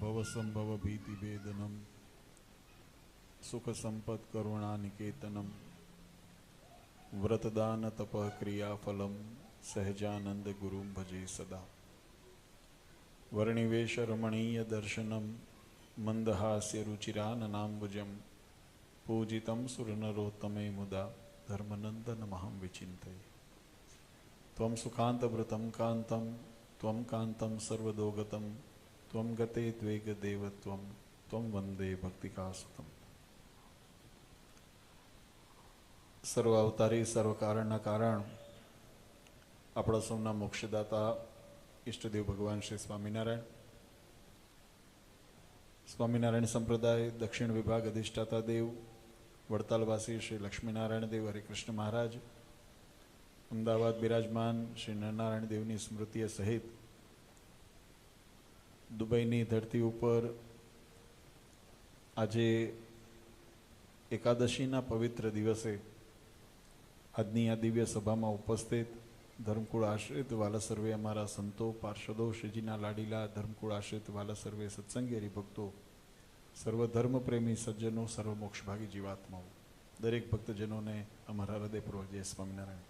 ભવસંભવ ભીતિભેદનમ સુખ સંપદ કરુણાનિકેતનમ વ્રતદાન તપ ક્રિયાફલમ સહજાનંદ ગુરુમ ભજે સદા. વર્ણિવેશ રમણીય દર્શનમ મંદહાસ્ય રુચિરાનનાંબુજમ પૂજિતમ સુરનરોત્તમે મુદા ધર્મનંદન મહં વિચિંતયે. ત્વં સુખાંતવ્રતમ કાંતમ ત્વં કાંતમ સર્વદોગતમ ત્વં ગતે દ્વેગ દેવત્વમ ત્વં વંદે ભક્તિકાસુતમ. સર્વ અવતારી સર્વ કારણના કારણ આપણા સૌના મોક્ષદાતા ઈષ્ટદેવ ભગવાન શ્રી સ્વામિનારાયણ, સ્વામિનારાયણ સંપ્રદાય દક્ષિણ વિભાગ અધિષ્ઠાતા દેવ વડતાલવાસી શ્રી લક્ષ્મીનારાયણ દેવ હરિકૃષ્ણ મહારાજ, અમદાવાદ બિરાજમાન શ્રી નરનારાયણ દેવની સ્મૃતિએ સહિત દુબઈની ધરતી ઉપર આજે એકાદશીના પવિત્ર દિવસે આજની આ દિવ્ય સભામાં ઉપસ્થિત ધર્મકુળ આશ્રિત વાલા સર્વે અમારા સંતો પાર્ષદો, શ્રીજીના લાડીલા ધર્મકુળ આશ્રિત વાલા સર્વે સત્સંગી હરિભક્તો, સર્વ ધર્મ પ્રેમી સજ્જનો, સર્વ મોક્ષભાગી જીવાત્માઓ, દરેક ભક્તજનોને અમારા હૃદયપૂર્વક જય સ્વામિનારાયણ.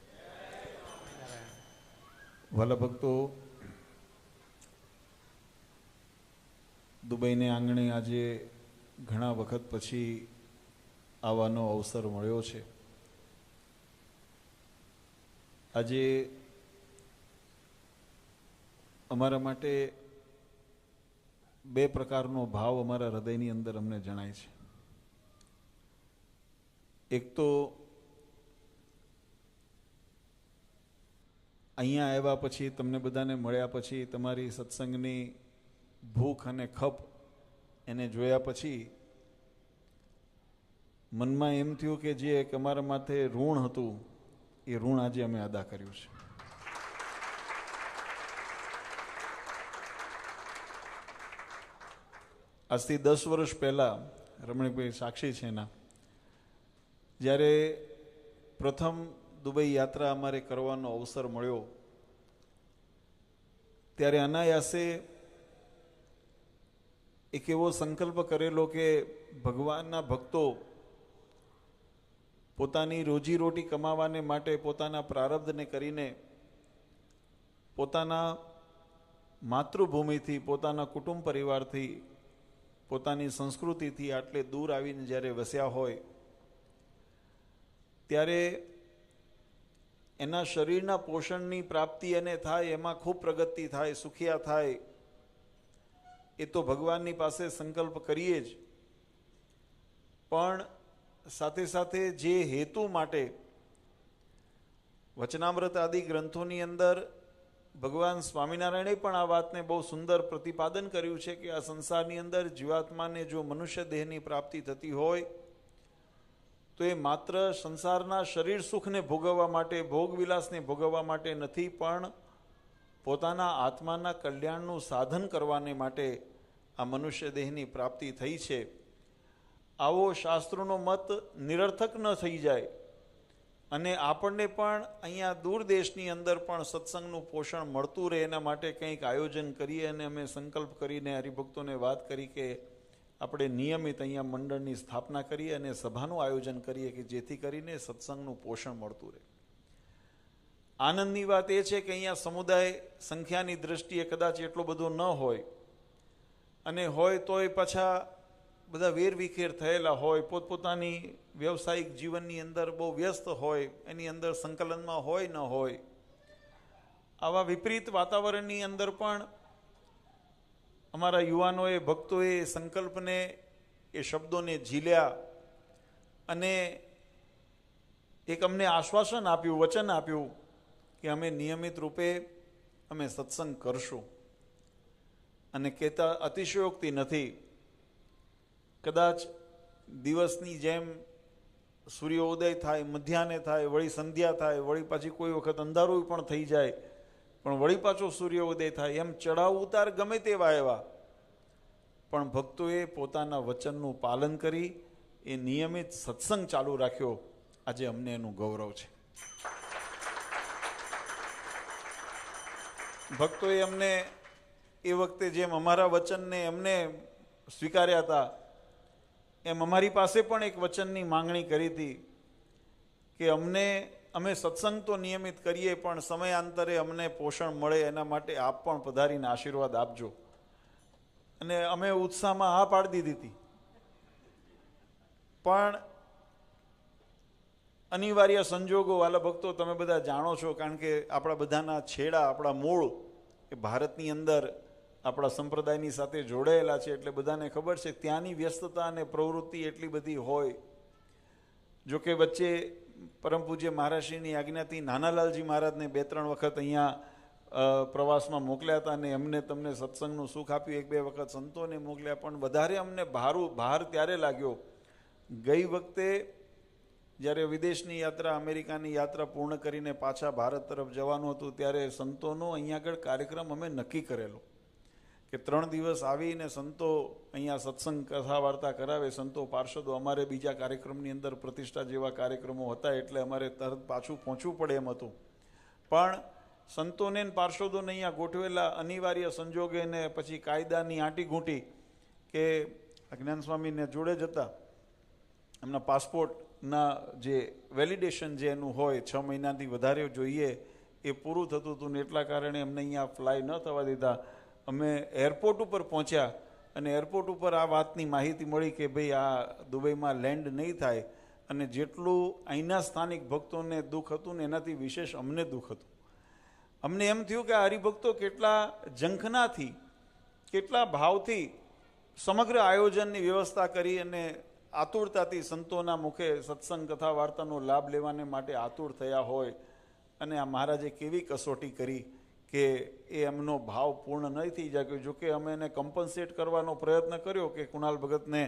વાલા ભક્તો, દુબઈને આંગણે આજે ઘણા વખત પછી આવવાનો અવસર મળ્યો છે. આજે અમારા માટે બે પ્રકારનો ભાવ અમારા હૃદયની અંદર અમને જણાય છે. એક તો અહીંયા આવ્યા પછી, તમને બધાને મળ્યા પછી, તમારી સત્સંગની ભૂખ અને ખપ એને જોયા પછી મનમાં એમ થયું કે જે એક અમારા માથે ઋણ હતું એ ઋણ આજે અમે અદા કર્યું છે. આજથી 10 વર્ષ પહેલાં રમણીકભાઈ સાક્ષી છે એના, જ્યારે પ્રથમ દુબઈ યાત્રા અમારે કરવાનો અવસર મળ્યો ત્યારે અનાયાસે એક એવો સંકલ્પ કરેલો કે ભગવાનના ભક્તો પોતાની રોજીરોટી કમાવાને માટે પોતાના પ્રારબ્ધને કરીને પોતાના માતૃભૂમિથી, પોતાના કુટુંબ પરિવારથી, પોતાની સંસ્કૃતિથી આટલે દૂર આવીને જ્યારે વસ્યા હોય ત્યારે એના શરીરના પોષણની પ્રાપ્તિ એને થાય, એમાં ખૂબ પ્રગતિ થાય, સુખિયા થાય, એ તો ભગવાનની પાસે સંકલ્પ કરીએ જ, પણ સાથે સાથે જે હેતુ માટે વચનામૃત આદિ ગ્રંથોની અંદર ભગવાન સ્વામિનારાયણે પણ આ વાતને બહુ સુંદર પ્રતિપાદન કર્યું છે કે આ સંસારની અંદર જીવાત્માને જો મનુષ્ય દેહની પ્રાપ્તિ થતી હોય તો એ માત્ર સંસારના શરીર સુખને ભોગવવા માટે, ભોગવિલાસને ભોગવવા માટે નથી, પણ પોતાના આત્માના કલ્યાણનું સાધન કરવાને માટે આ મનુષ્ય દેહની પ્રાપ્તિ થઈ છે. આવો શાસ્ત્રોનો મત નિરર્થક ન થઈ જાય અને આપણને પણ અહીંયા દૂર દેશની અંદર પણ સત્સંગનું પોષણ મળતું રહે એના માટે કંઈક આયોજન કરીએ. અને અમે સંકલ્પ કરીને હરિભક્તોને વાત કરી કે આપણે નિયમિત અહીંયા મંડળની સ્થાપના કરીએ અને સભાનું આયોજન કરીએ કે જેથી કરીને સત્સંગનું પોષણ મળતું રહે. આનંદની વાત એ છે કે અહીંયા સમુદાય સંખ્યાની દ્રષ્ટિએ કદાચ એટલો બધો ન હોય, અને હોય તોય પાછા બધા વેરવિખેર થયેલા હોય, પોતપોતાની વ્યવસાયિક જીવનની અંદર બહુ વ્યસ્ત હોય, એની અંદર સંકલનમાં હોય ન હોય. આવા વિપરીત વાતાવરણની અંદર પણ અમારા યુવાનોએ, ભક્તોએ સંકલ્પને, એ શબ્દોને ઝીલ્યા અને એક અમને આશ્વાસન આપ્યું, વચન આપ્યું કે અમે નિયમિત રૂપે અમે સત્સંગ કરશું. અને કહેતા અતિશયોક્તિ નથી, કદાચ દિવસની જેમ સૂર્યોદય થાય, મધ્યાહને થાય, વળી સંધ્યા થાય, વળી પાછી કોઈ વખત અંધારું પણ થઈ જાય, પણ વળી પાછો સૂર્યોદય થાય, એમ ચડાવ ઉતાર ગમે તેવા એવા, પણ ભક્તોએ પોતાના વચનનું પાલન કરી એ નિયમિત સત્સંગ ચાલુ રાખ્યો. આજે અમને એનું ગૌરવ છે. ભક્તોએ અમને એ વખતે જેમ અમારા વચનને એમને સ્વીકાર્યા હતા, એમ અમારી પાસે પણ એક વચનની માંગણી કરી હતી કે અમે સત્સંગ તો નિયમિત કરીએ, પણ સમયાંતરે અમને પોષણ મળે એના માટે આપ પણ પધારીને આશીર્વાદ આપજો. અને અમે ઉત્સાહમાં હા પાડી દીધી હતી. પણ અનિવાર્ય સંજોગો, વાલા ભક્તો, તમે બધા જાણો છો, કારણ કે આપણા બધાના છેડા, આપણા મૂળ એ ભારતની અંદર આપણા સંપ્રદાયની સાથે જોડાયેલા છે, એટલે બધાને ખબર છે ત્યાંની વ્યસ્તતા અને પ્રવૃત્તિ એટલી બધી હોય. જોકે વચ્ચે પરમ પૂજ્ય મહારાજશ્રીની આજ્ઞાથી નાનાલાલજી મહારાજને 2-3 વખત અહીંયા પ્રવાસમાં મોકલ્યા હતા, અને એમને તમને સત્સંગનું સુખ આપ્યું. 1-2 વખત સંતોને મોકલ્યા. પણ વધારે અમને ભાર ત્યારે લાગ્યો ગઈ વખતે જ્યારે વિદેશની યાત્રા, અમેરિકાની યાત્રા પૂર્ણ કરીને પાછા ભારત તરફ જવાનું હતું, ત્યારે સંતોનો અહીંયા આગળ કાર્યક્રમ અમે નક્કી કરેલો કે 3 દિવસ આવીને સંતો અહીંયા સત્સંગ કથા વાર્તા કરાવે, સંતો પાર્ષદો. અમારે બીજા કાર્યક્રમની અંદર પ્રતિષ્ઠા જેવા કાર્યક્રમો હતા, એટલે અમારે તરત પાછું પહોંચવું પડે એમ હતું. પણ સંતોને પાર્ષદોને અહીંયા ગોઠવેલા અનિવાર્ય સંજોગે ને પછી કાયદાની આંટીઘૂંટી કે જ્ઞાન સ્વામીને જોડે જ હતા, એમના પાસપોર્ટના જે વેલિડેશન જે એનું હોય 6 મહિનાથી વધારે જોઈએ એ પૂરું થતું હતું, ને એટલા કારણે એમને અહીંયા ફ્લાય ન થવા દીધા. અમે એરપોર્ટ ઉપર પહોંચ્યા અને એરપોર્ટ ઉપર આ વાતની માહિતી મળી કે ભાઈ આ દુબઈમાં લેન્ડ નહીં થાય, અને જેટલું અહીંના સ્થાનિક ભક્તોને દુઃખ હતું ને એનાથી વિશેષ અમને દુઃખ હતું. અમને એમ થયું કે આ હરિભક્તો કેટલા ઝંખનાથી, કેટલા ભાવથી સમગ્ર આયોજનની વ્યવસ્થા કરી અને આતુરતાથી સંતોના મુખે સત્સંગ કથા વાર્તાનો લાભ લેવાને માટે આતુર થયા હોય, અને આ મહારાજે કેવી કસોટી કરી કે એ એમનો ભાવ પૂર્ણ નહીં થઈ જાય. જોકે અમે એને કમ્પન્સેટ કરવાનો પ્રયત્ન કર્યો કે કુણાલ ભગતને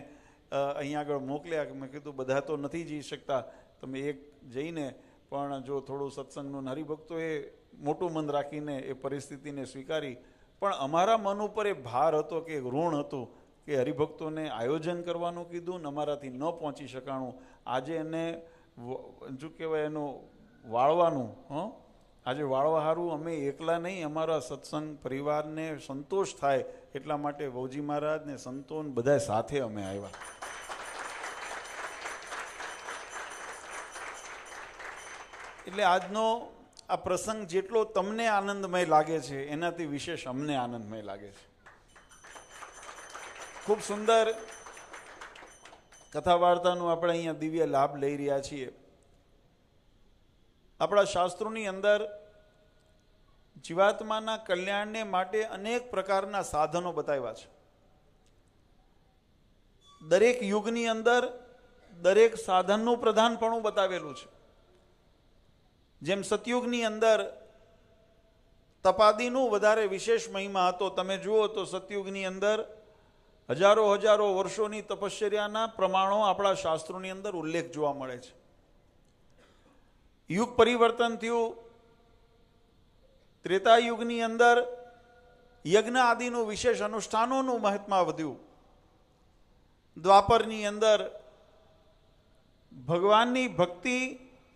અહીંયા આગળ મોકલ્યા, કે મેં કીધું બધા તો નથી જઈ શકતા, તમે એક જઈને પણ જો થોડું સત્સંગનું. હરિભક્તોએ મોટું મન રાખીને એ પરિસ્થિતિને સ્વીકારી. પણ અમારા મન ઉપર એ ભાર હતો કે ઋણ હતું કે હરિભક્તોને આયોજન કરવાનું કીધું ને અમારાથી ન પહોંચી શકાણું. આજે એને શું કહેવાય, એનું વાળવાનું, આજે વાળવા હારું અમે એકલા નહીં, અમારા સત્સંગ પરિવારને સંતોષ થાય એટલા માટે વૌજી મહારાજ ને સંતો બધા સાથે અમે આવ્યા. એટલે આજનો આ પ્રસંગ જેટલો તમને આનંદમય લાગે છે એનાથી વિશેષ અમને આનંદમય લાગે છે. ખૂબ સુંદર કથા વાર્તાનું આપણે અહીંયા દિવ્ય લાભ લઈ રહ્યા છીએ. આપણા શાસ્ત્રોની અંદર જીવાત્માના કલ્યાણને માટે અનેક પ્રકારના સાધનો બતાવ્યા છે. દરેક યુગની અંદર દરેક સાધનનું પ્રધાનપણું બતાવેલું છે. જેમ સતયુગની અંદર તપાદીનું વધારે વિશેષ મહિમા હતો. તમે જુઓ તો સતયુગની અંદર હજારો વર્ષોની તપશ્ચર્યાના પ્રમાણો આપણા શાસ્ત્રોની અંદર ઉલ્લેખ જોવા મળે છે. યુગ પરિવર્તન થયું. ત્રેતાયુગની અંદર યજ્ઞ આદિનું વિશેષ અનુષ્ઠાનોનું મહાત્મા વધ્યું. દ્વાપરની અંદર ભગવાનની ભક્તિ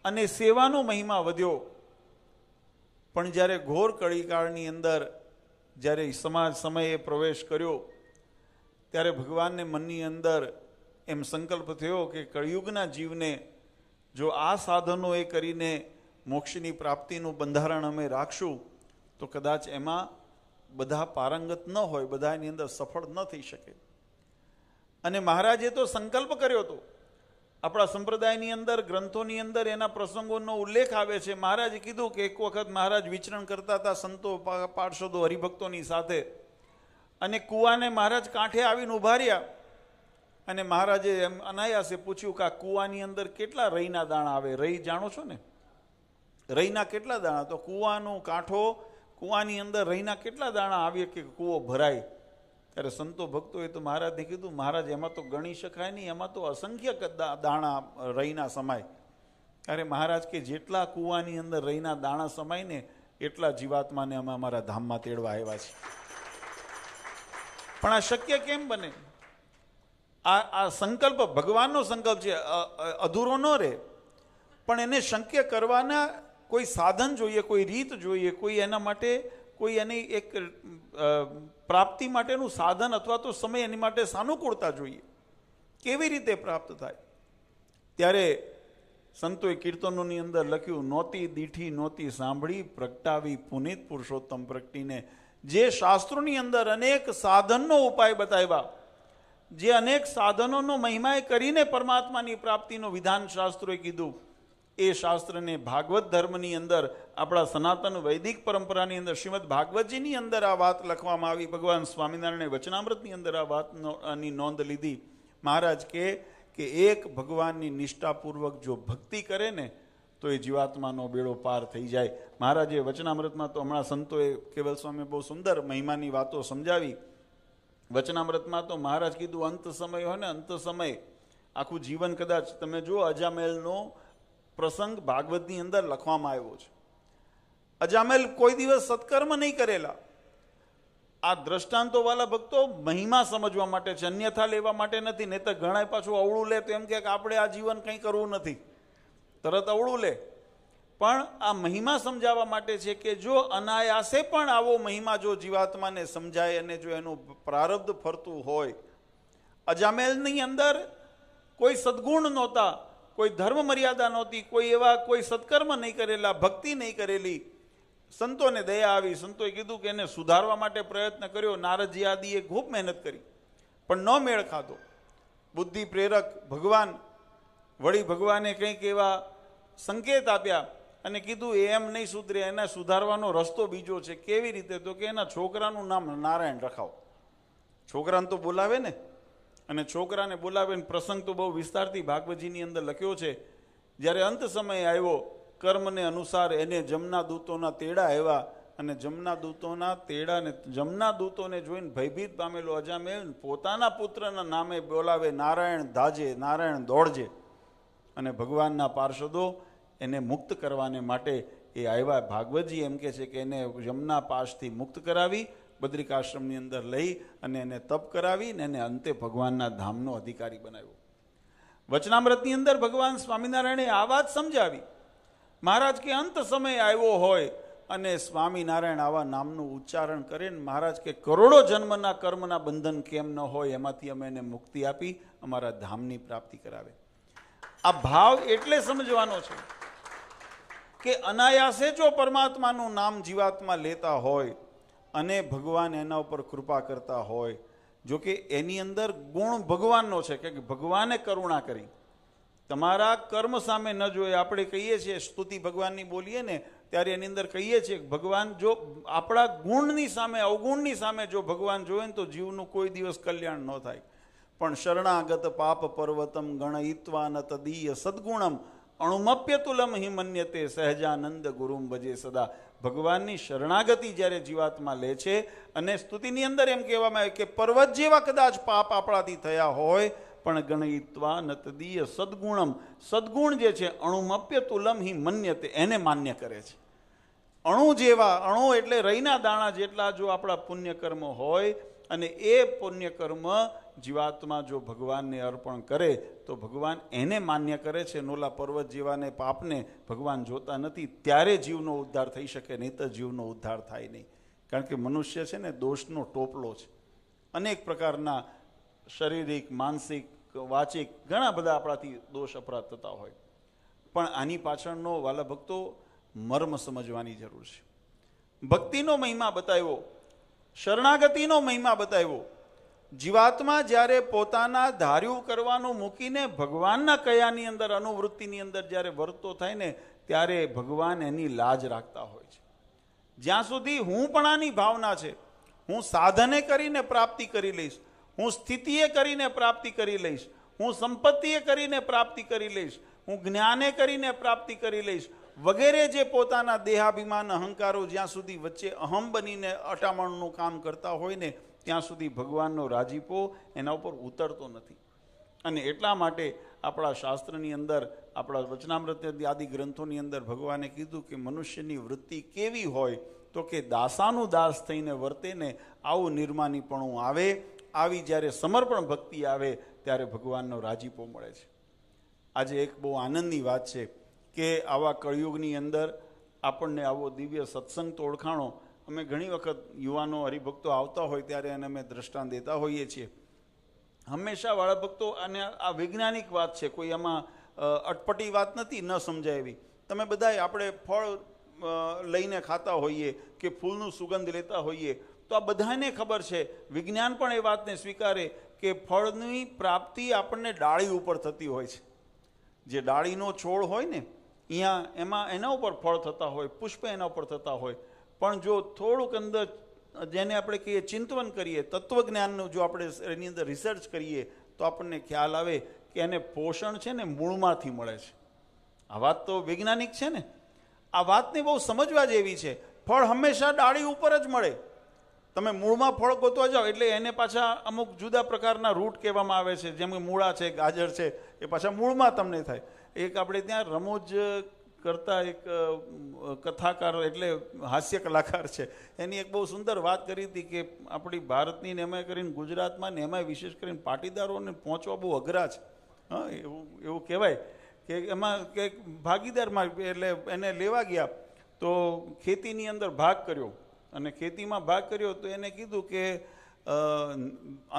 અને સેવાનો મહિમા વધ્યો. પણ જ્યારે ઘોર કળીકાળની અંદર જ્યારે સમાજ સમયે પ્રવેશ કર્યો, ત્યારે ભગવાનને મનની અંદર એમ સંકલ્પ થયો કે કળિયુગના જીવને જો આ સાધનો એ કરીને મોક્ષની પ્રાપ્તિનું બંધારણ અમે રાખશું તો કદાચ એમાં બધા પારંગત ન હોય, બધા એની અંદર સફળ ન થઈ શકે. અને મહારાજે તો સંકલ્પ કર્યો હતો. આપણા સંપ્રદાયની અંદર ગ્રંથોની અંદર એના પ્રસંગોનો ઉલ્લેખ આવે છે. મહારાજે કીધું કે એક વખત મહારાજ વિચરણ કરતા હતા સંતો પાર્ષદો હરિભક્તોની સાથે, અને કૂવાને મહારાજ કાંઠે આવીને ઉભા રહ્યા, અને મહારાજે એમ અનાયાસે પૂછ્યું કે આ કૂવાની અંદર કેટલા રઈના દાણા આવે? રઈ જાણો છો ને, રઈના કેટલા દાણા? તો કૂવાનું કાંઠો, કૂવાની અંદર રઈના કેટલા દાણા આવે કે કૂવો ભરાય? ત્યારે સંતો ભક્તોએ તો મહારાજને કીધું, મહારાજ એમાં તો ગણી શકાય નહીં, એમાં તો અસંખ્ય દાણા રઈના સમાય. ત્યારે મહારાજ કે જેટલા કૂવાની અંદર રઈના દાણા સમાય ને એટલા જીવાત્માને અમે અમારા ધામમાં તેડવા આવ્યા છીએ. પણ આ શક્ય કેમ બને? આ સંકલ્પ ભગવાનનો સંકલ્પ છે, અધૂરો ન રહે. પણ એને શક્ય કરવાના કોઈ સાધન જોઈએ, કોઈ રીત જોઈએ, કોઈ એના માટે કોઈ એની એક પ્રાપ્તિ માટેનું સાધન અથવા તો સમય એની માટે સાનુકૂળતા જોઈએ, કેવી રીતે પ્રાપ્ત થાય. ત્યારે સંતોએ કીર્તનોની અંદર લખ્યું, નોતી દીઠી નોતી સાંભળી, પ્રગટાવી પુનિત પુરુષોત્તમ પ્રગટીને. જે શાસ્ત્રોની અંદર અનેક સાધનનો ઉપાય બતાવ્યા, જે અનેક સાધનોનો મહિમાએ કરીને પરમાત્માની પ્રાપ્તિનો વિધાન શાસ્ત્રોએ કીધું, એ શાસ્ત્રને ભાગવત ધર્મની અંદર, આપણા સનાતન વૈદિક પરંપરાની અંદર, શ્રીમદ ભાગવતજીની અંદર આ વાત લખવામાં આવી. ભગવાન સ્વામિનારાયણે વચનામૃતની અંદર આ વાતની નોંધ લીધી. મહારાજ કે એક ભગવાનની નિષ્ઠાપૂર્વક જો ભક્તિ કરે ને તો એ જીવાત્માનો બેડો પાર થઈ જાય. મહારાજે વચનામૃતમાં તો હમણાં સંતોએ કેવલ સ્વામી બહુ સુંદર મહિમાની વાતો સમજાવી. વચનામૃતમાં તો મહારાજ કીધું, અંત સમય હોય ને, અંત સમય આખું જીવન, કદાચ તમે જુઓ અજામેલનો પ્રસંગ ભાગવતની અંદર લખવામાં આવ્યો છે. અજામેલ કોઈ દિવસ સત્કર્મ નહીં કરેલા. આ દ્રષ્ટાંતો વાળા ભક્તો મહિમા સમજવા માટે છે, અન્યથા લેવા માટે નથી. નહીં તો ઘણા પાછું અવળું લે તો એમ કે આપણે આ જીવન કંઈ કરવું નથી, તરત અવળું લે. પણ આ મહિમા સમજાવવા માટે છે કે જો અનાયાસે પણ આવો મહિમા જો જીવાત્માને સમજાય અને જો એનું પ્રારબ્ધ ફરતું હોય. અજામેલની અંદર કોઈ સદગુણ નહોતા, કોઈ ધર્મ મર્યાદા નહોતી, કોઈ એવા કોઈ સત્કર્મ નહીં કરેલા, ભક્તિ નહીં કરેલી. સંતોને દયા આવી, સંતોએ કીધું કે એને સુધારવા માટે પ્રયત્ન કર્યો. નારદજી આદિએ ખૂબ મહેનત કરી પણ ન મેળ ખાધો. બુદ્ધિ પ્રેરક ભગવાન વળી ભગવાને કંઈક એવા સંકેત આપ્યા અને કીધું એમ નહીં સુધરે, એને સુધારવાનો રસ્તો બીજો છે. કેવી રીતે? તો કે એના છોકરાનું નામ નારાયણ રખાવો. છોકરાને તો બોલાવે ને, અને છોકરાને બોલાવે. પ્રસંગ તો બહુ વિસ્તારથી ભાગવતજીની અંદર લખ્યો છે. જ્યારે અંત સમય આવ્યો, કર્મને અનુસાર એને જમના દૂતોના તેડા આવ્યા, અને જમના દૂતોના તેડાને, જમના દૂતોને જોઈને ભયભીત પામેલો અજામેલ પોતાના પુત્રના નામે બોલાવે, નારાયણ ધાજે, નારાયણ દોડજે. અને ભગવાનના પાર્ષદો એને મુક્ત કરવાને માટે એ આવ્યા. ભાગવતજી એમ કે છે કે એને જમના પાશથી મુક્ત કરાવી, બદ્રિકાશ્રમની અંદર લઈ અને એને તપ કરાવી ને એને અંતે ભગવાનના ધામનો અધિકારી બનાવ્યો. વચનામૃતની અંદર ભગવાન સ્વામિનારાયણે આ વાત સમજાવી. મહારાજ કે અંત સમય આવ્યો હોય અને સ્વામિનારાયણ આવા નામનું ઉચ્ચારણ કરે ને, મહારાજ કે કરોડો જન્મના કર્મના બંધન કેમ ન હોય, એમાંથી અમે એને મુક્તિ આપી, અમારા ધામની પ્રાપ્તિ કરાવે. આ ભાવ એટલે સમજવાનો છે કે અનાયાસે જો પરમાત્માનું નામ જીવાત્મા લેતા હોય અને ભગવાન એના ઉપર કૃપા કરતા હોય, જો કે એની અંદર ગુણ ભગવાનનો છે કે ભગવાને કરુણા કરી, તમારા કર્મ સામે ન જોઈએ. આપણે કહીએ છીએ સ્તુતિ ભગવાનની બોલીએ ને ત્યારે એની અંદર કહીએ છીએ કે ભગવાન જો આપણા ગુણની સામે, અવગુણની સામે જો ભગવાન જોવે ને તો જીવનું કોઈ દિવસ કલ્યાણ ન થાય. પણ શરણાગત પાપ પર્વતમ ગણયિત્વા ન તદીય સદગુણમ અણુમપ્યતુલમ હિ મન્યતે સહજાનંદ ગુરુમ ભજે સદા. ભગવાનની શરણાગતિ જ્યારે જીવાત્મા લે છે, અને સ્તુતિની અંદર એમ કહેવામાં આવે કે પર્વત જેવા કદાચ પાપ આપણાથી થયા હોય પણ ગણયિત્વા ન તદીય સદગુણમ, સદગુણ જે છે અણુમપ્યતુલમ હિ મન્યતે, એને માન્ય કરે છે. અણુ જેવા, અણુ એટલે રઈના દાણા જેટલા જો આપણા પુણ્યકર્મ હોય અને એ પુણ્યકર્મ જીવાત્મા જો ભગવાનને અર્પણ કરે તો ભગવાન એને માન્ય કરે છે. નોલા પર્વત જેવાને પાપને ભગવાન જોતા નથી. ત્યારે જીવનો ઉદ્ધાર થઈ શકે, નહીં તો જીવનો ઉદ્ધાર થાય નહીં. કારણ કે મનુષ્ય છે ને દોષનો ટોપલો છે. અનેક પ્રકારના શારીરિક, માનસિક, વાચિક ઘણા બધા આપણાથી દોષ અપરાધ થતા હોય. પણ આની પાછળનો વાલા ભક્તો મર્મ સમજવાની જરૂર છે. ભક્તિનો મહિમા બતાવ્યો, શરણાગતિનો મહિમા બતાવ્યો. જીવાત્મા જ્યારે પોતાના ધાર્યું કરવાનું મૂકીને ભગવાનના કયાની અંદર, અનુવૃત્તિની અંદર જ્યારે વર્તો થાય ને, ત્યારે ભગવાન એની લાજ રાખતા હોય છે. જ્યાં સુધી હુંપણાની ભાવના છે, હું સાધને કરીને પ્રાપ્તિ કરી લઈશ, હું સ્થિતિએ કરીને પ્રાપ્તિ કરી લઈશ, હું સંપત્તિએ કરીને પ્રાપ્તિ કરી લઈશ, હું જ્ઞાને કરીને પ્રાપ્તિ કરી લઈશ વગેરે જે પોતાના દેહાભિમાન, અહંકારો જ્યાં સુધી વચ્ચે અહમ બનીને અટામણનું કામ કરતા હોય ને, ત્યાં સુધી ભગવાનનો રાજીપો એના ઉપર ઉતરતો નથી. અને એટલા માટે આપણા શાસ્ત્રની અંદર, આપણા વચનામૃત આદિ ગ્રંથોની અંદર ભગવાને કીધું કે મનુષ્યની વૃત્તિ કેવી હોય તો કે દાસાનું દાસ થઈને વર્તે ને, આવું નિર્માનીપણું આવે. આવી જ્યારે સમર્પણ ભક્તિ આવે ત્યારે ભગવાનનો રાજીપો મળે છે. આજે એક બહુ આનંદની વાત છે કે આવા કળિયુગની અંદર આપણને આવો દિવ્ય સત્સંગ તો ઓળખાણો, અમે ઘણી વખત યુવાનો હરિભક્તો આવતા હોય ત્યારે એને અમે દ્રષ્ટાંત દેતા હોઈએ છીએ. હંમેશા વાળા ભક્તો, અને આ વૈજ્ઞાનિક વાત છે, કોઈ એમાં અટપટી વાત નથી, ન સમજાય એવી. તમે બધાય આપણે ફળ લઈને ખાતા હોઈએ કે ફૂલનું સુગંધ લેતા હોઈએ, તો આ બધાને ખબર છે, વિજ્ઞાન પણ એ વાતને સ્વીકારે કે ફળની પ્રાપ્તિ આપણને ડાળી ઉપર થતી હોય છે. જે ડાળીનો છોડ હોય ને એમાં એના ઉપર ફળ થતા હોય, પુષ્પ એના ઉપર થતા હોય. પણ જો થોડુંક અંદર જેને આપણે કહીએ ચિંતવન કરીએ, તત્વજ્ઞાનનું જો આપણે એની અંદર રિસર્ચ કરીએ, તો આપણને ખ્યાલ આવે કે એને પોષણ છે ને મૂળમાંથી મળે છે. આ વાત તો વૈજ્ઞાનિક છે ને. આ વાતને બહુ સમજવા જેવી છે. ફળ હંમેશા ડાળી ઉપર જ મળે. તમે મૂળમાં ફળ ગોતવા જાઓ એટલે એને પાછા અમુક જુદા પ્રકારના રૂટ કહેવામાં આવે છે, જેમ કે મૂળા છે, ગાજર છે, એ પાછા મૂળમાં તમને થાય. એક આપણે ત્યાં રમૂજ કરતા એક કથાકાર એટલે હાસ્ય કલાકાર છે, એની એક બહુ સુંદર વાત કરી હતી કે આપણી ભારતની ને એમાં કરીને ગુજરાતમાં ને એમાં વિશેષ કરીને પાટીદારોને પહોંચવા બહુ અઘરા છે. હા, એવું કહેવાય કે એમાં કે ભાગીદારમાં એટલે એને લેવા ગયા તો ખેતીની અંદર ભાગ કર્યો, અને ખેતીમાં ભાગ કર્યો તો એને કીધું કે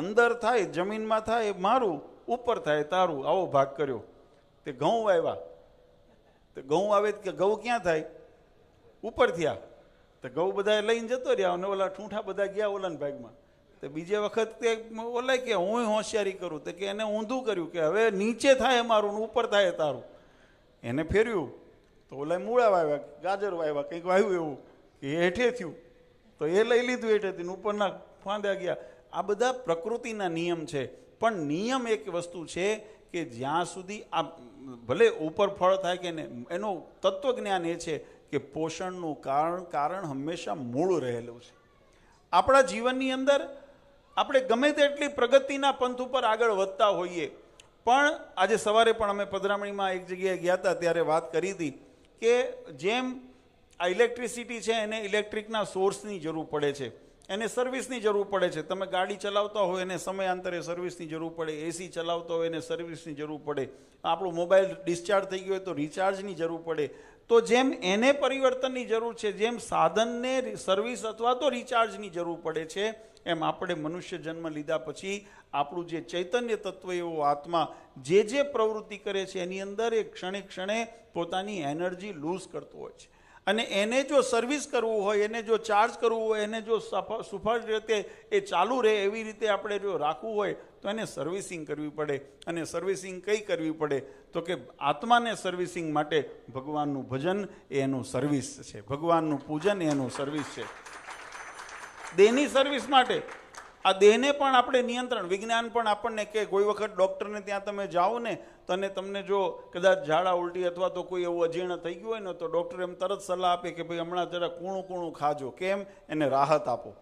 અંદર થાય, જમીનમાં થાય મારું, ઉપર થાય તારું, આવો ભાગ કર્યો. તે ઘઉં વાવ્યા, તો ઘઉં આવે કે ઘઉં ક્યાં થાય? ઉપર થયા. તો ઘઉં બધા લઈને જતો રહ્યા, અને ઓલા ઠૂંઠા બધા ગયા ઓલાના ભાગમાં. તો બીજે વખત તે ઓલા કે હું હોશિયારી કરું, તો કે એને ઊંધું કર્યું કે હવે નીચે થાય અમારું ને ઉપર થાય તારું. એને ફેર્યું તો ઓલા મૂળા વાવ્યા, ગાજર વાવ્યા, કંઈક વાવ્યું એવું કે હેઠે થયું, તો એ લઈ લીધું હેઠેથી, ઉપરના ફાંદ્યા ગયા. આ બધા પ્રકૃતિના નિયમ છે. પણ નિયમ એક વસ્તુ છે કે જ્યાં સુધી આ ભલે ઉપર ફળ થાય કે ને, એનું તત્વજ્ઞાન એ છે કે પોષણનું કારણ હંમેશા મૂળ રહેલું છે. આપણા જીવનની અંદર આપણે ગમે તેટલી પ્રગતિના પંથ ઉપર આગળ વધતા હોઈએ, પણ આજે સવારે પણ અમે પધરામણીમાં એક જગ્યાએ ગયા હતા ત્યારે વાત કરી હતી કે જેમ આ ઇલેક્ટ્રિસિટી છે એને ઇલેક્ટ્રિકના સોર્સની જરૂર પડે છે, એને સર્વિસની જરૂર પડે છે. તમે ગાડી ચલાવતા હોય એને સમયાંતરે સર્વિસની જરૂર પડે, એસી ચલાવતા હોય એને સર્વિસની જરૂર પડે, આપણું મોબાઈલ ડિસ્ચાર્જ થઈ ગયો હોય તો રિચાર્જની જરૂર પડે. તો જેમ એને પરિવર્તનની જરૂર છે, જેમ સાધનને સર્વિસ અથવા તો રિચાર્જની જરૂર પડે છે, એમ આપણે મનુષ્ય જન્મ લીધા પછી આપણું જે ચૈતન્ય તત્વ એવો આત્મા જે પ્રવૃત્તિ કરે છે એની અંદર એ ક્ષણે ક્ષણે પોતાની એનર્જી લૂઝ કરતો હોય છે. અને એને જો સર્વિસ કરવું હોય, એને જો ચાર્જ કરવું હોય, એને જો સફળ રીતે એ ચાલુ રહે એવી રીતે આપણે જો રાખવું હોય તો એને સર્વિસિંગ કરવી પડે. અને સર્વિસિંગ કઈ કરવી પડે? તો કે આત્માને સર્વિસિંગ માટે ભગવાનનું ભજન એ એનું સર્વિસ છે, ભગવાનનું પૂજન એ એનું સર્વિસ છે. દેહની સર્વિસ માટે આ દેહને પણ આપણે નિયંત્રણ, વિજ્ઞાન પણ આપણને કે કોઈ વખત ડૉક્ટરને ત્યાં તમે જાઓ ને તો તમને જો કદાચ ઝાડા ઉલટી અથવા તો કોઈ એવું અજીર્ણ થઈ ગયું હોય ને તો ડૉક્ટર એમ તરત સલાહ આપે કે ભાઈ હમણાં જરા કૂણું ખાજો. કેમ? એને રાહત આપો,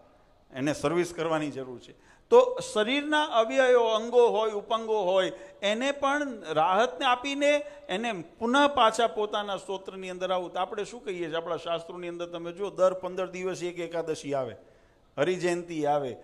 એને સર્વિસ કરવાની જરૂર છે. તો શરીરના અવયવો, અંગો હોય, ઉપંગો હોય, એને પણ રાહતને આપીને એને પુનઃ પાછા પોતાના સ્તોત્રની અંદર આવું. તો આપણે શું કહીએ છીએ આપણા શાસ્ત્રોની અંદર તમે જો દર 15 દિવસ એક એકાદશી આવે, હરિજયંતી આવે,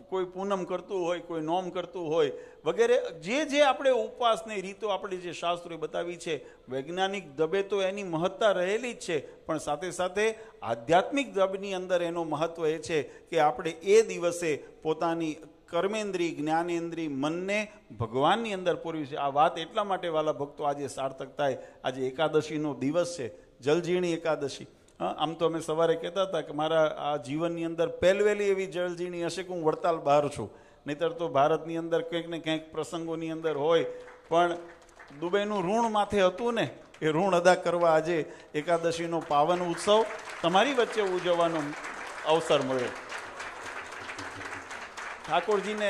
કોઈ પૂનમ કરતું હોય, કોઈ નોમ કરતું હોય વગેરે, જે આપણે ઉપવાસની રીતો આપણે જે શાસ્ત્રોએ બતાવી છે, વૈજ્ઞાનિક દબે તો એની મહત્તા રહેલી જ છે, પણ સાથે સાથે આધ્યાત્મિક દબની અંદર એનો મહત્વ એ છે કે આપણે એ દિવસે પોતાની કર્મેન્દ્રિય, જ્ઞાનેન્દ્રિય, મનને ભગવાનની અંદર પૂરવી છે. આ વાત એટલા માટે વાલા ભક્તો આજે સાર્થક થાય. આજે એકાદશીનો દિવસ છે, જલઝીણી એકાદશી. આમ તો અમે સવારે કહેતા હતા કે મારા આ જીવનની અંદર પહેલવેલી એવી જળઝીણી હશે કે હું વડતાલ બહાર છું, નહીતર તો ભારતની અંદર કંઈક ને કંઈક પ્રસંગોની અંદર હોય. પણ દુબઈનું ઋણ માથે હતું ને, એ ઋણ અદા કરવા આજે એકાદશીનો પાવન ઉત્સવ તમારી વચ્ચે ઉજવવાનો અવસર મળ્યો. ઠાકોરજીને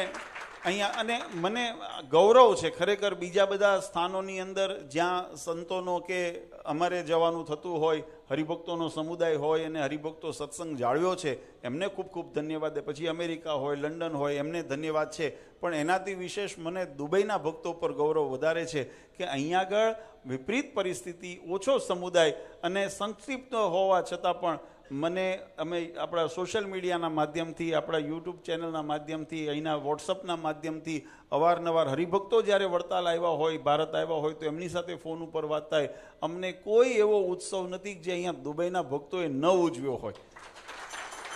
અહીંયા, અને મને ગૌરવ છે ખરેખર બીજા બધા સ્થાનોની અંદર જ્યાં સંતોનો કે અમારે જવાનું થતું હોય, હરિભક્તોનો સમુદાય હોય અને હરિભક્તો સત્સંગ જાળવ્યો છે, એમને ખૂબ ખૂબ ધન્યવાદ. પછી અમેરિકા હોય, લંડન હોય, એમને ધન્યવાદ છે. પણ એનાથી વિશેષ મને દુબઈના ભક્તો પર ગૌરવ વધારે છે કે અહીંયા આગળ વિપરીત પરિસ્થિતિ, ઓછો સમુદાય અને સંક્ષિપ્ત હોવા છતાં પણ અમે આપણા સોશિયલ મીડિયાના માધ્યમથી, આપણા યુટ્યુબ ચેનલના માધ્યમથી, અહીંના વોટ્સઅપના માધ્યમથી અવારનવાર હરિભક્તો જ્યારે વડતાલ આવ્યા હોય, ભારત આવ્યા હોય તો એમની સાથે ફોન ઉપર વાત થાય. અમને કોઈ એવો ઉત્સવ નથી જે અહીંયા દુબઈના ભક્તોએ ન ઉજવ્યો હોય.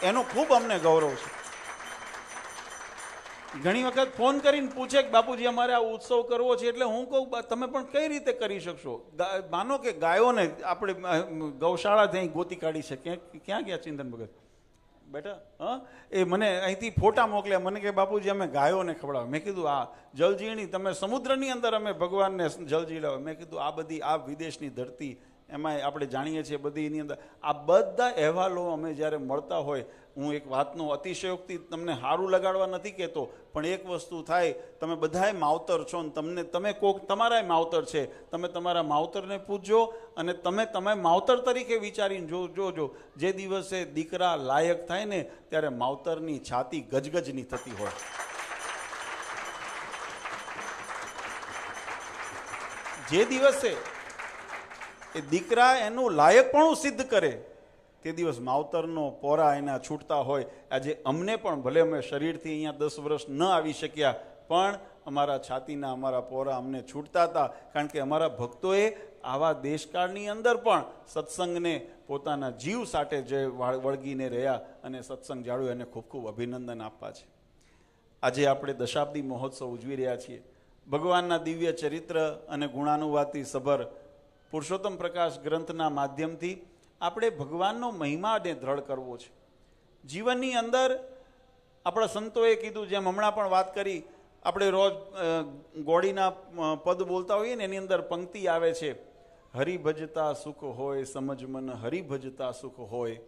એનો ખૂબ અમને ગૌરવ છે. ઘણી વખત ફોન કરીને પૂછે કે બાપુજી અમારે આ ઉત્સવ કરવો છે, એટલે હું કહું તમે પણ કઈ રીતે કરી શકશો? માનો કે ગાયોને આપણે ગૌશાળા ત્યાં ગોતી કાઢી શકીએ. ક્યાં ગયા ચિંતન ભગત બેટા? હા, એ મને અહીંથી ફોટા મોકલ્યા, મને કે બાપુજી અમે ગાયોને ખવડાવે. મેં કીધું આ જલજીણી તમે સમુદ્રની અંદર અમે ભગવાનને જલજીડાવે. મેં કીધું આ બધી આ વિદેશની ધરતી, એમાં આપણે જાણીએ છીએ બધી એની અંદર આ બધા અહેવાલો અમે જ્યારે મળતા હોય, હું એક વાતનો અતિશયોક્તિ તમને સારું લગાડવા નથી કહેતો, પણ એક વસ્તુ થાય, તમે બધાય માવતર છો ને તમે કોક તમારાય માવતર છે, તમે તમારા માવતરને પૂછજો અને તમે માવતર તરીકે વિચારીને જોજો. જે દિવસે દીકરા લાયક થાય ને ત્યારે માવતરની છાતી ગજગજની થતી હોય. જે દિવસે એ દીકરા એનું લાયકપણું સિદ્ધ કરે તે દિવસ માવતરનો પોરા એના છૂટતા હોય. આજે અમને પણ ભલે અમે શરીરથી અહીંયા 10 વર્ષ ન આવી શક્યા, પણ અમારા છાતીના અમારા પોરા અમને છૂટતા હતા, કારણ કે અમારા ભક્તોએ આવા દેશકાળની અંદર પણ સત્સંગને પોતાના જીવ સાથે જે વળગીને રહ્યા અને સત્સંગ જાળવ્યો, એને ખૂબ ખૂબ અભિનંદન આપવા છે. આજે આપણે દશાબ્દી મહોત્સવ ઉજવી રહ્યા છીએ. ભગવાનના દિવ્ય ચરિત્ર અને ગુણાનુવાદથી સભર પુરુષોત્તમ પ્રકાશ ગ્રંથના માધ્યમથી આપણે ભગવાનનો મહિમાને દ્રઢ કરવો છે. જીવનની અંદર આપણા સંતોએ કીધું, જેમ હમણાં પણ વાત કરી, આપણે રોજ ગોળીના પદ બોલતા હોઈએ ને, એની અંદર પંક્તિ આવે છે, હરિભજતા સુખ હોય સમજ મન, હરિભજતા સુખ હોય,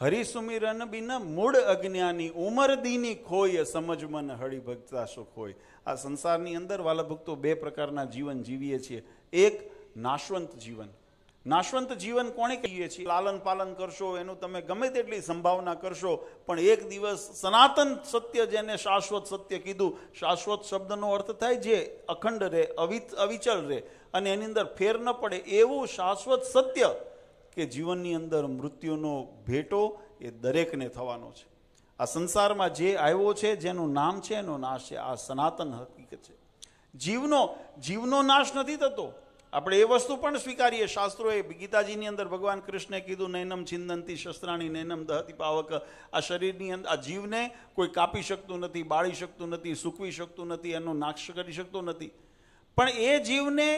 હરિસુમિરન બિન મૂળ અજ્ઞાની, ઉમર દીની ખોય સમજ મન, હરિભજતા સુખ હોય. આ સંસારની અંદર વાલા ભક્તો 2 પ્રકારના જીવન જીવીએ છીએ. એક નાશવંત જીવન. નાશવંત જીવન કોણે કહીએ છીએ? લાલન પાલન કરશો, એનું તમે ગમે તેટલી સંભાવના કરશો, પણ એક દિવસ સનાતન સત્ય, જેને શાશ્વત સત્ય કીધું, શાશ્વત શબ્દનો અર્થ થાય જે અખંડ રહે, અવિચલ રહે અને એની અંદર ફેર ન પડે, એવું શાશ્વત સત્ય કે જીવનની અંદર મૃત્યુનો ભેટો એ દરેકને થવાનો છે. આ સંસારમાં જે આવ્યો છે, જેનું નામ છે, એનો નાશ છે. આ સનાતન હકીકત છે. જીવનો નાશ નથી થતો. આપણે એ વસ્તુ પણ સ્વીકારીએ. શાસ્ત્રોએ, ગીતાજીની અંદર ભગવાન કૃષ્ણે કીધું, નૈનમ છિંદંતી શસ્ત્રાણી નૈનમ દહતી પાવક. આ શરીરની અંદર આ જીવને કોઈ કાપી શકતું નથી, બાળી શકતું નથી, સૂકવી શકતું નથી, એનો નાશ કરી શકતું નથી. પણ એ જીવને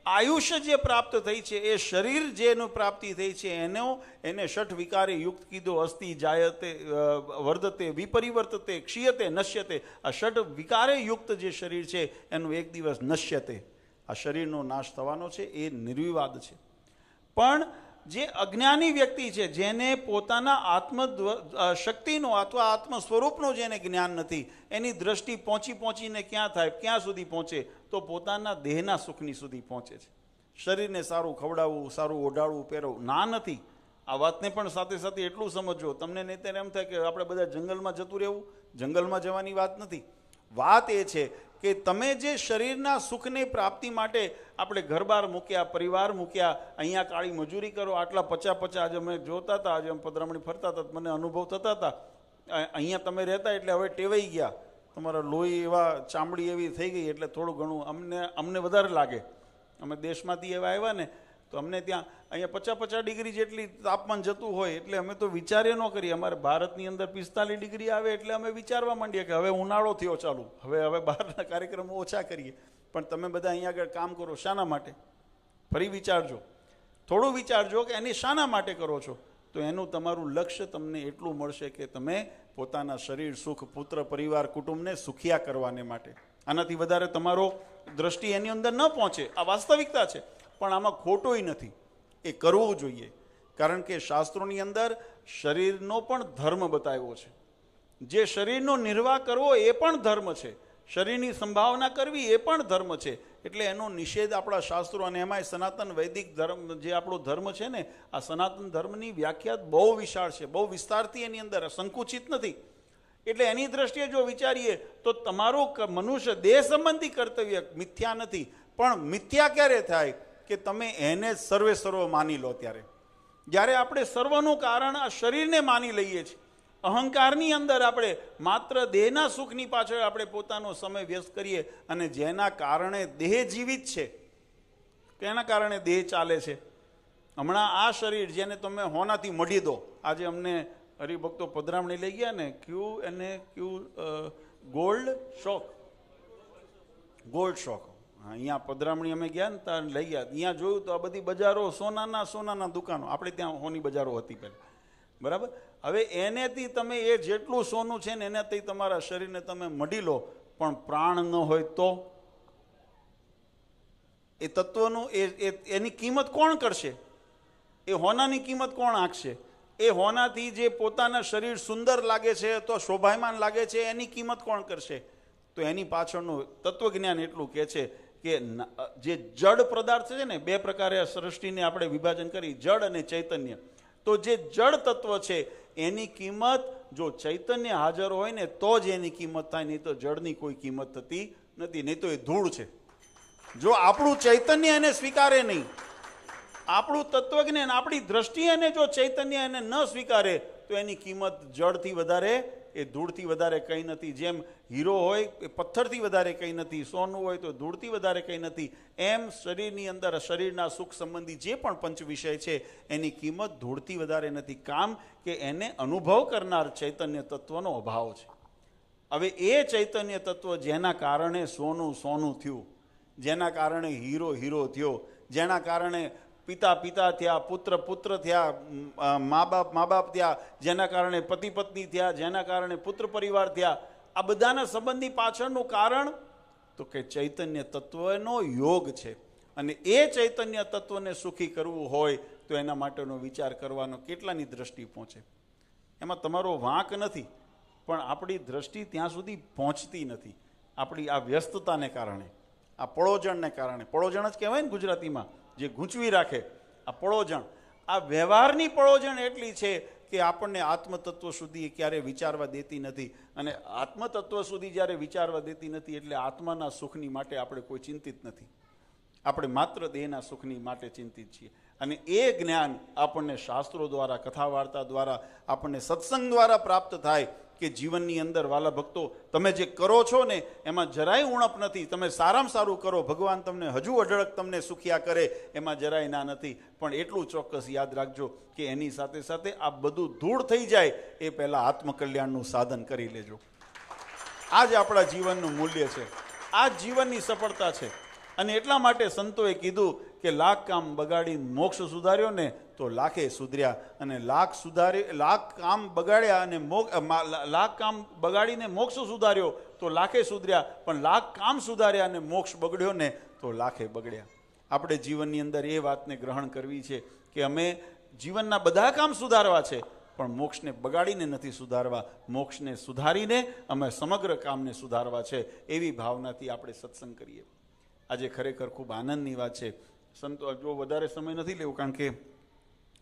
આયુષ્ય જે પ્રાપ્ત થઈ છે, એ શરીર જેનું પ્રાપ્તિ થઈ છે, એને ષઠ વિકારે યુક્ત કીધો. અસ્થિ જાયતે વર્ધતે વિપરિવર્તતે ક્ષીયતે નશ્યતે. આ ષઠ વિકારે યુક્ત જે શરીર છે એનું એક દિવસ નશ્યતે, આ શરીરનો નાશ થવાનો છે, એ નિર્વિવાદ છે. પણ જે અજ્ઞાની વ્યક્તિ છે, જેને પોતાના આત્મ શક્તિનો અથવા આત્મ સ્વરૂપનો જેને જ્ઞાન નથી, એની દ્રષ્ટિ પહોંચીને ક્યાં થાય, ક્યાં સુધી પહોંચે? તો પોતાના દેહના સુખની સુધી પહોંચે છે. શરીરને સારું ખવડાવવું, સારું ઓઢાડવું, પહેરવું ના નથી. આ વાતને પણ સાથે સાથે એટલું સમજો, તમને નહીં ત્યારે એમ થાય કે આપણે બધા જંગલમાં જતું રહેવું. જંગલમાં જવાની વાત નથી. વાત એ છે કે તમે જે શરીરના સુખની પ્રાપ્તિ માટે આપણે ઘર-બાર મૂક્યા, પરિવાર મૂક્યા, અહીંયા કાળી મજૂરી કરો, આટલા 50 આજે અમે જોતા હતા, આજે અમે પધરામણી ફરતા હતા, મને અનુભવ થતા હતા. અહીંયા તમે રહેતા એટલે હવે ટેવાઈ ગયા, તમારા લોહી એવા, ચામડી એવી થઈ ગઈ, એટલે થોડું ઘણું અમને વધારે લાગે. અમે દેશમાંથી એવા આવ્યા ને, તો અમને ત્યાં અહીંયા 50 ડિગ્રી જેટલી તાપમાન જતું હોય, એટલે અમે તો વિચારે ન કરીએ. અમારે ભારતની અંદર 45 ડિગ્રી આવે એટલે અમે વિચારવા માંડીએ કે હવે ઉનાળો થયો ચાલુ, હવે બહારના કાર્યક્રમો ઓછા કરીએ. પણ તમે બધા અહીંયા આગળ કામ કરો, શાના માટે? ફરી વિચારજો, થોડું વિચારજો કે એની શાના માટે કરો છો. તો એનું તમારું લક્ષ્ય તમને એટલું મળશે કે તમે પોતાના શરીર સુખ, પુત્ર, પરિવાર, કુટુંબને સુખિયા કરવાને માટે. આનાથી વધારે તમારો દ્રષ્ટિ એની અંદર ન પહોંચે. આ વાસ્તવિકતા છે, પણ આમાં ખોટોય નથી. એ કરવું જોઈએ, કારણ કે શાસ્ત્રોની અંદર શરીરનો પણ ધર્મ બતાવ્યો છે. જે શરીરનો નિર્વાહ કરવો એ પણ ધર્મ છે, શરીરની સંભાવના કરવી એ પણ ધર્મ છે. એટલે એનો નિષેધ આપણા શાસ્ત્રો, અને એમાંય સનાતન વૈદિક ધર્મ જે આપણો ધર્મ છે ને, આ સનાતન ધર્મની વ્યાખ્યા બહુ વિશાળ છે, બહુ વિસ્તારથી એની અંદર, સંકુચિત નથી. એટલે એની દ્રષ્ટિએ જો વિચારીએ તો તમારું મનુષ્ય દેહ સંબંધી કર્તવ્ય મિથ્યા નથી. પણ મિથ્યા ક્યારે થાય કે તમે એને સર્વે સર્વ માની લો ત્યારે. જ્યારે આપણે સર્વનું કારણ આ શરીરને માની લઈએ છીએ, અહંકારની અંદર આપણે માત્ર દેહના સુખની પાછળ આપણે પોતાનો સમય વ્યસ્ત કરીએ, અને જેના કારણે દેહ જીવિત છે, તેના કારણે દેહ ચાલે છે. હમણાં આ શરીર જેને તમે હોનાથી મઢી દો, આજે અમને હરિભક્તો પધરામણી લઈ ગયા ને, ગોલ્ડ શોક, અહીંયા પધરામણી અમે ગયા ને ત્યાં લઈ ગયા. અહીંયા જોયું તો આ બધી બજારો સોનાના દુકાનો, આપણે ત્યાં સોની બજારો હતી પહેલા, બરાબર. હવે એનેથી તમે એ જેટલું સોનું છે ને એનાથી તમારા શરીરને તમે મઢી લો, પણ પ્રાણ ન હોય તો એ તત્વનું એની કિંમત કોણ કરશે? એ હોનાની કિંમત કોણ આંકશે? એ હોનાથી જે પોતાના શરીર સુંદર લાગે છે તો શોભાયમાન લાગે છે, એની કિંમત કોણ કરશે? તો એની પાછળનું તત્વજ્ઞાન એટલું કહે છે કે જે જડ પદાર્થ છે ને, બે પ્રકારે સૃષ્ટિને આપણે વિભાજન કરી, જડ અને ચૈતન્ય. તો જે જડ તત્વ છે એની કિંમત જો ચૈતન્ય હાજર હોય ને તો જ એની કિંમત થાય, નહીં તો જડની કોઈ કિંમત થતી નથી, નહીં તો એ ધૂળ છે. જો આપણું ચૈતન્ય એને સ્વીકારે નહીં, આપણું તત્વજ્ઞાન, આપણી દ્રષ્ટિ એને જો ચૈતન્ય એને ન સ્વીકારે તો એની કિંમત જળથી વધારે, એ ધૂળથી વધારે કંઈ નથી. જેમ હીરો હોય એ પથ્થરથી વધારે કંઈ નથી, સોનું હોય તો ધૂળથી વધારે કંઈ નથી, એમ શરીરની અંદર શરીરના સુખ સંબંધી જે પણ પંચ વિષય છે એની કિંમત ધૂળથી વધારે નથી. કામ કે એને અનુભવ કરનાર ચૈતન્ય તત્વનો અભાવ છે. હવે એ ચૈતન્ય તત્વ જેના કારણે સોનું થયું, જેના કારણે હીરો થયો, જેના કારણે પિતા થયા, પુત્ર થયા, મા બાપ થયા, જેના કારણે પતિ પત્ની થયા, જેના કારણે પુત્ર પરિવાર થયા, આ બધાના સંબંધી પાછળનું કારણ તો કે ચૈતન્ય તત્વનો યોગ છે. અને એ ચૈતન્ય તત્વને સુખી કરવું હોય તો એના માટેનો વિચાર કરવાનો કેટલાની દ્રષ્ટિ પહોંચે. એમાં તમારો વાંક નથી, પણ આપણી દ્રષ્ટિ ત્યાં સુધી પહોંચતી નથી. આપણી આ વ્યસ્તતાને કારણે, આ પળોજણને કારણે, પળોજણ જ કહેવાય ને ગુજરાતીમાં, જે ગૂંચવી રાખે, આ પળોજણ, આ વ્યવહારની પળોજણ એટલી છે કે આપણને આત્મતત્વ સુધી ક્યારે વિચારવા દેતી નથી. અને આત્મતત્વ સુધી જ્યારે વિચારવા દેતી નથી એટલે આત્માના સુખની માટે આપણે કોઈ ચિંતિત નથી, આપણે માત્ર દેહના સુખની માટે ચિંતિત છીએ. અને એ જ્ઞાન આપણને શાસ્ત્રો દ્વારા, કથા વાર્તા દ્વારા, આપણને સત્સંગ દ્વારા પ્રાપ્ત થાય કે જીવનની અંદર વાલા ભક્તો તમે જે કરો છો ને એમાં જરાય ઉણપ નથી. તમે સારામાં સારું કરો, ભગવાન તમને હજુ અઢળક તમને સુખિયા કરે, એમાં જરાય ના નથી. પણ એટલું ચોક્કસ યાદ રાખજો કે એની સાથે સાથે આ બધું ધૂળ થઈ જાય એ પહેલાં આત્મકલ્યાણનું સાધન કરી લેજો. આ જ આપણા જીવનનું મૂલ્ય છે, આ જ જીવનની સફળતા છે. અને એટલા માટે સંતોએ કીધું કે લાખ કામ બગાડી મોક્ષ સુધાર્યો ને તો લાખે સુધર્યા. અને લાખ કામ બગાડ્યા અને લાખ કામ બગાડીને મોક્ષ સુધાર્યો તો લાખે સુધર્યા, પણ લાખ કામ સુધાર્યા અને મોક્ષ બગડ્યો ને તો લાખે બગડ્યા. આપણે જીવનની અંદર એ વાતને ગ્રહણ કરવી છે કે અમે જીવનના બધા કામ સુધારવા છે, પણ મોક્ષને બગાડીને નથી સુધારવા, મોક્ષને સુધારીને અમે સમગ્ર કામને સુધારવા છે. એવી ભાવનાથી આપણે સત્સંગ કરીએ. આજે ખરેખર ખૂબ આનંદની વાત છે. સંતો, જો વધારે સમય નથી લેવું, કારણ કે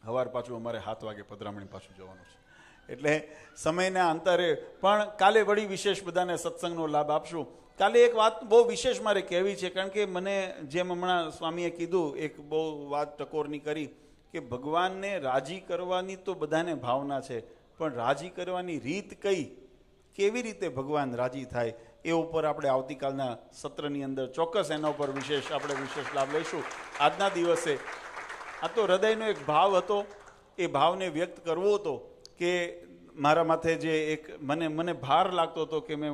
સવાર પાછું અમારે 7 વાગે પધરામણી પાછું જવાનું છે, એટલે સમયના અંતરે પણ કાલે વળી વિશેષ બધાને સત્સંગનો લાભ આપશું. કાલે એક વાત બહુ વિશેષ મારે કહેવી છે, કારણ કે મને જેમ હમણાં સ્વામીએ કીધું, એક બહુ વાત ટકોરની કરી કે ભગવાનને રાજી કરવાની તો બધાને ભાવના છે, પણ રાજી કરવાની રીત કઈ, કેવી રીતે ભગવાન રાજી થાય, એ ઉપર આપણે આવતીકાલના સત્રની અંદર ચોક્કસ એના ઉપર વિશેષ લાભ લઈશું. આજના દિવસે આ તો હૃદયનો એક ભાવ હતો, એ ભાવને વ્યક્ત કરવો હતો કે મારા માથે જે એક મને ભાર લાગતો હતો કે મેં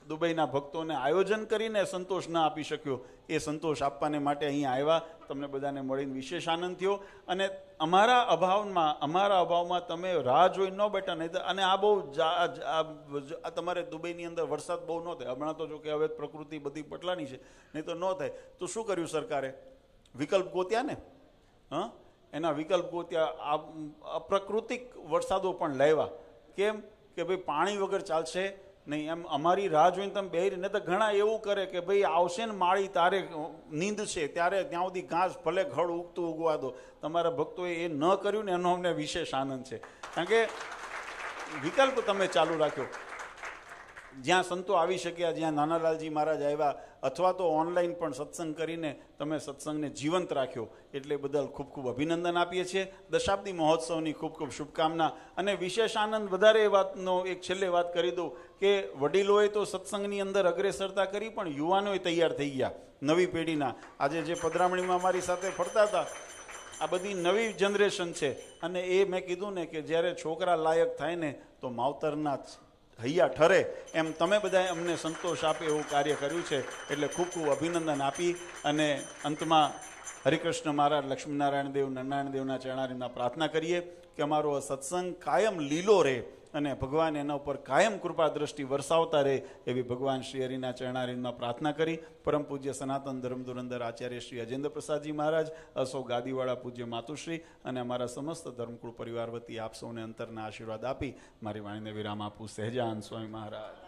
દુબઈના ભક્તોને આયોજન કરીને સંતોષ ન આપી શક્યો, એ સંતોષ આપવાને માટે અહીંયા આવ્યા. તમને બધાને મળીને વિશેષ આનંદ થયો. અને અમારા અભાવમાં તમે રાહ જોઈ ન બેઠા નહીં. અને આ બહુ તમારે દુબઈની અંદર વરસાદ બહુ ન થાય, હમણાં તો જો કે હવે પ્રકૃતિ બધી પટલાની છે, નહીં તો ન થાય. તો શું કર્યું સરકારે? વિકલ્પ ગોત્યા ને, એના વિકલ્પ ગોત્યા. અપ્રાકૃતિક વરસાદો પણ લાવ્યા. કેમ કે ભાઈ પાણી વગર ચાલશે નહીં, એમ અમારી રાહ જોઈને તમે બેહી ને. તો ઘણા એવું કરે કે ભાઈ આવશે ને માળી તારે નીંદ છે ત્યારે ત્યાં સુધી ઘાસ ભલે ઘડ ઉગતું ઉગવા દો. તમારા ભક્તોએ એ ન કર્યું ને એનો અમને વિશેષ આનંદ છે, કારણ કે વિકલ્પ તમે ચાલુ રાખ્યો. જ્યાં સંતો આવી શક્યા, જ્યાં નાનાલાલજી મહારાજ આવ્યા, અથવા તો ઓનલાઈન પણ સત્સંગ કરીને તમે સત્સંગને જીવંત રાખ્યો, એટલે બદલ ખૂબ ખૂબ અભિનંદન આપીએ છીએ. દશાબ્દી મહોત્સવની ખૂબ ખૂબ શુભકામના. અને વિશેષ આનંદ વધારે એ વાતનો એક છેલ્લે વાત કરી દઉં કે વડીલોએ તો સત્સંગની અંદર અગ્રેસરતા કરી, પણ યુવાનોએ તૈયાર થઈ ગયા નવી પેઢીના. આજે જે પધરામણીમાં અમારી સાથે ફરતા હતા, આ બધી નવી જનરેશન છે, અને એ મેં કીધું ને કે જ્યારે છોકરા લાયક થાય ને તો માવતરના હૈયા ઠરે, એમ તમે બધાએ અમને સંતોષ આપે એવું કાર્ય કર્યું છે. એટલે ખૂબ ખૂબ અભિનંદન આપી અને અંતમાં હરિકૃષ્ણ મહારાજ, લક્ષ્મીનારાયણ દેવ, નરનારાયણ દેવના ચરણારીમાં પ્રાર્થના કરીએ કે અમારો આ સત્સંગ કાયમ લીલો રહે અને ભગવાન એના ઉપર કાયમ કૃપા દ્રષ્ટિ વરસાવતા રહે, એવી ભગવાન શ્રી હરિના ચરણારીમાં પ્રાર્થના કરી પરમ પૂજ્ય સનાતન ધર્મ ધુરંધર આચાર્ય શ્રી અજેન્દ્ર પ્રસાદજી મહારાજ, અસૌ ગાદીવાળા પૂજ્ય માતુશ્રી અને અમારા સમસ્ત ધર્મકુળ પરિવાર વતી આપ સૌને અંતરના આશીર્વાદ આપી મારી વાણીને વિરામ આપું. સહેજાનંદ સ્વામી મહારાજ.